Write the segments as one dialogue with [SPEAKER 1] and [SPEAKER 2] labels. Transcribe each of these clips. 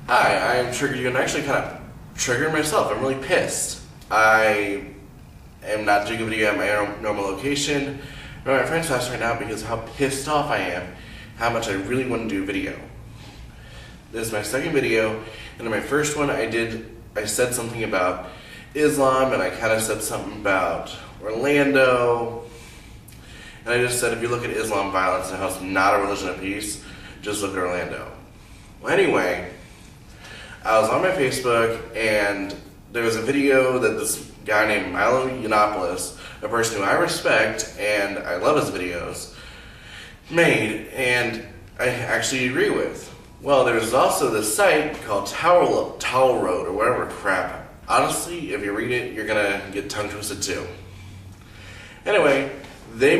[SPEAKER 1] Hi, I'm triggered you and actually kind of triggered myself. I'm really pissed. I am not doing a video at my normal location. I'm at my friend's house right now because how pissed off I am, how much I really want to do a video. This is my second video, and in my first one I said something about Islam, and I kind of said something about Orlando, and I just said if you look at Islam violence and how it's not a religion of peace, just look at Orlando. Well, anyway, I was on my Facebook, and there was a video that this guy named Milo Yiannopoulos, a person who I respect and I love his videos, made, and I actually agree with. Well, there's also this site called Towel Road or whatever crap. Honestly, if you read it, you're gonna get tongue twisted too. Anyway, they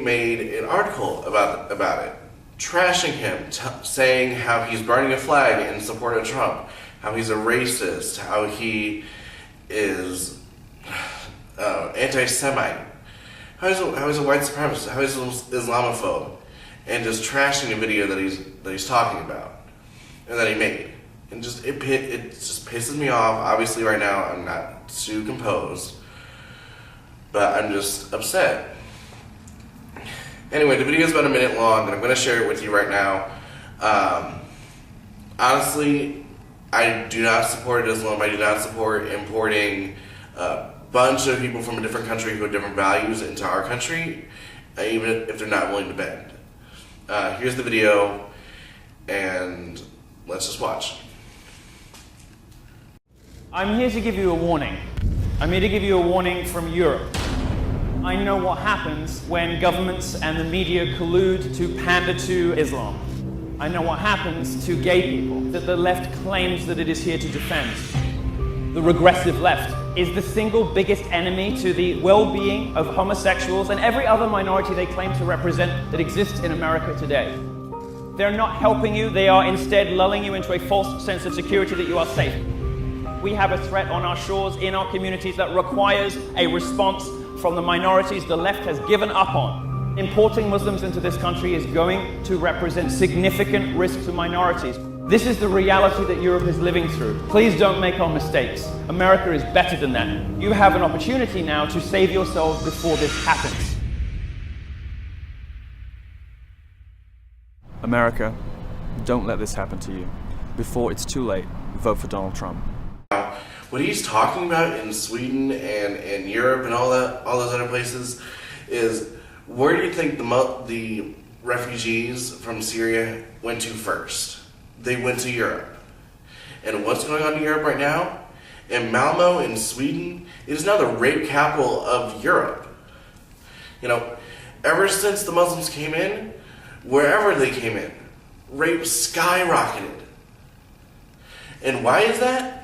[SPEAKER 1] made an article about it, trashing him, saying how he's burning a flag in support of Trump, how he's a racist, how he is anti-Semite, how he's a white supremacist, how he's an Islamophobe, and just trashing a video that he's talking about and that he made. And just it just pisses me off. Obviously, right now I'm not too composed, but I'm just upset. Anyway, the video is about a minute long, and I'm going to share it with you right now. Honestly, I do not support Islam. I do not support importing a bunch of people from a different country who have different values into our country, even if they're not willing to bend. Here's the video, and let's just watch.
[SPEAKER 2] I'm here to give you a warning. I'm here to give you a warning from Europe. I know what happens when governments and the media collude to pander to Islam. I know what happens to gay people that the left claims that it is here to defend. The regressive left is the single biggest enemy to the well-being of homosexuals and every other minority they claim to represent that exists in America today. They're not helping you, they are instead lulling you into a false sense of security that you are safe. We have a threat on our shores, in our communities, that requires a response from the minorities the left has given up on. Importing Muslims into this country is going to represent significant risk to minorities. This is the reality that Europe is living through. Please don't make our mistakes. America is better than that. You have an opportunity now to save yourselves before this happens.
[SPEAKER 3] America, don't let this happen to you. Before it's too late, vote for Donald Trump.
[SPEAKER 1] What he's talking about in Sweden and Europe and all those other places is, where do you think the refugees from Syria went to first? They went to Europe. And what's going on in Europe right now? In Malmo in Sweden, it is now the rape capital of Europe. You know, ever since the Muslims came in, wherever they came in, rape skyrocketed. And why is that?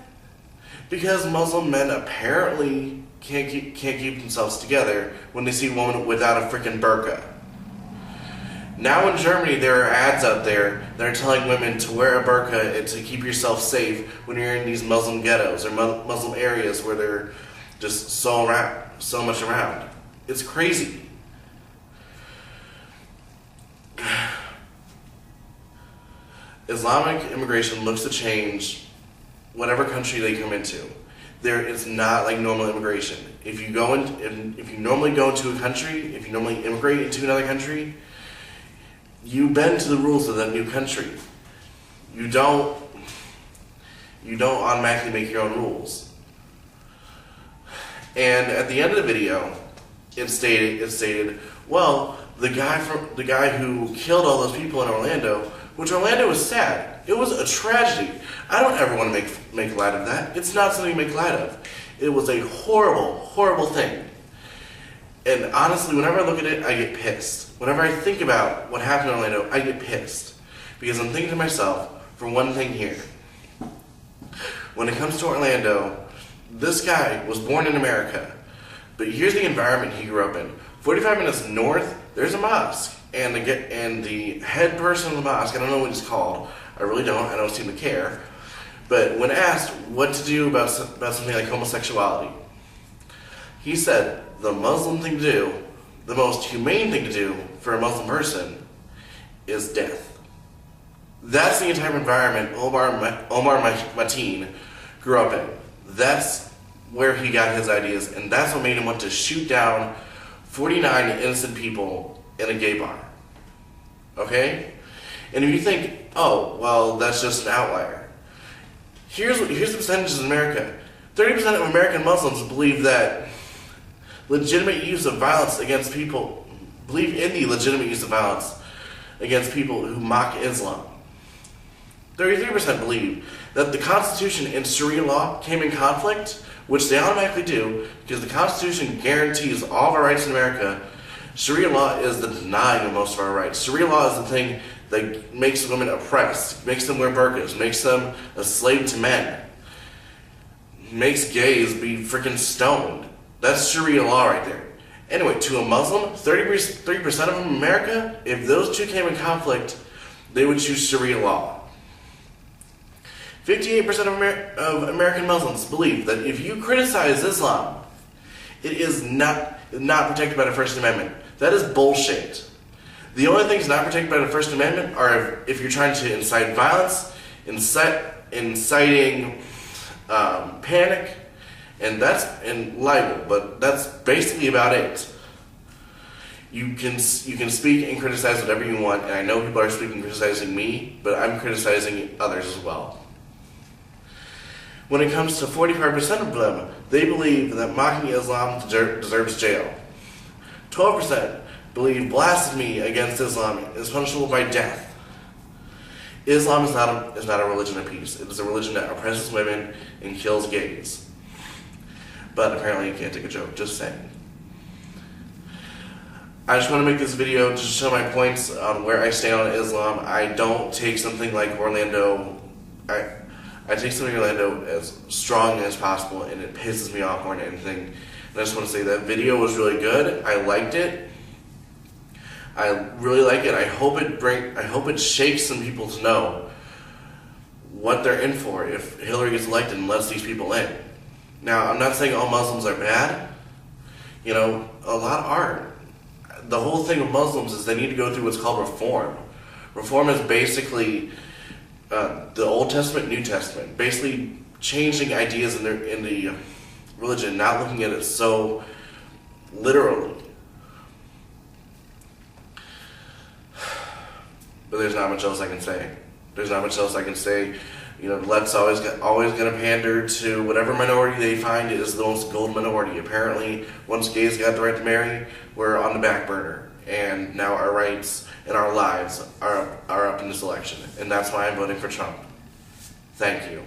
[SPEAKER 1] Because Muslim men apparently can't keep themselves together when they see a woman without a freaking burqa. Now in Germany, there are ads out there that are telling women to wear a burqa and to keep yourself safe when you're in these Muslim ghettos or Muslim areas where they're just so much around. It's crazy. Islamic immigration looks to change whatever country they come into. It's not like normal immigration. If you normally go into a country, if you normally immigrate into another country, you bend to the rules of that new country. You don't automatically make your own rules. And at the end of the video, it stated, well, the guy who killed all those people in Orlando, which Orlando was sad. It was a tragedy. I don't ever want to make light of that. It's not something to make light of. It was a horrible, horrible thing. And honestly, whenever I look at it, I get pissed. Whenever I think about what happened in Orlando, I get pissed. Because I'm thinking to myself, for one thing here, when it comes to Orlando, this guy was born in America, but here's the environment he grew up in. 45 minutes north, there's a mosque. And the head person of the mosque, I don't know what he's called, I really don't, I don't seem to care, but when asked what to do about something like homosexuality, he said the Muslim thing to do, the most humane thing to do for a Muslim person, is death. That's the entire environment Omar Mateen grew up in. That's where he got his ideas, and that's what made him want to shoot down 49 innocent people in a gay bar. Okay? And if you think, oh, well, that's just an outlier. Here's the percentages in America. 30% of American Muslims believe that legitimate use of violence against people, believe in the legitimate use of violence against people who mock Islam. 33% believe that the Constitution and Sharia law came in conflict, which they automatically do, because the Constitution guarantees all of our rights in America. Sharia law is the denying of most of our rights. Sharia law is the thing that makes women oppressed, makes them wear burqas, makes them a slave to men, makes gays be freaking stoned. That's Sharia law right there. Anyway, to a Muslim, 30% of them in America, if those two came in conflict, they would choose Sharia law. 58% of American Muslims believe that if you criticize Islam, it is not protected by the First Amendment. That is bullshit. The only things not protected by the First Amendment are if you're trying to incite violence, inciting panic, and libel. But that's basically about it. You can speak and criticize whatever you want, and I know people are speaking and criticizing me, but I'm criticizing others as well. When it comes to 45% of them, they believe that mocking Islam deserves jail. 12% believe blasphemy against Islam is punishable by death. Islam is not a religion of peace. It is a religion that oppresses women and kills gays. But apparently you can't take a joke, just saying. I just want to make this video to show my points on where I stand on Islam. I don't take something like Orlando. I take something Orlando as strong as possible, and it pisses me off more than anything. And I just want to say that video was really good. I liked it. I really like it. I hope it shakes some people to know what they're in for if Hillary gets elected and lets these people in. Now, I'm not saying all Muslims are bad. You know, a lot aren't. The whole thing with Muslims is they need to go through what's called reform. Reform is basically the Old Testament, New Testament, basically changing ideas in the religion, not looking at it so literally. But there's not much else I can say. You know, the left's always going to pander to whatever minority they find is the most gold minority. Apparently, once gays got the right to marry, we're on the back burner. And now our rights and our lives are up in this election. And that's why I'm voting for Trump. Thank you.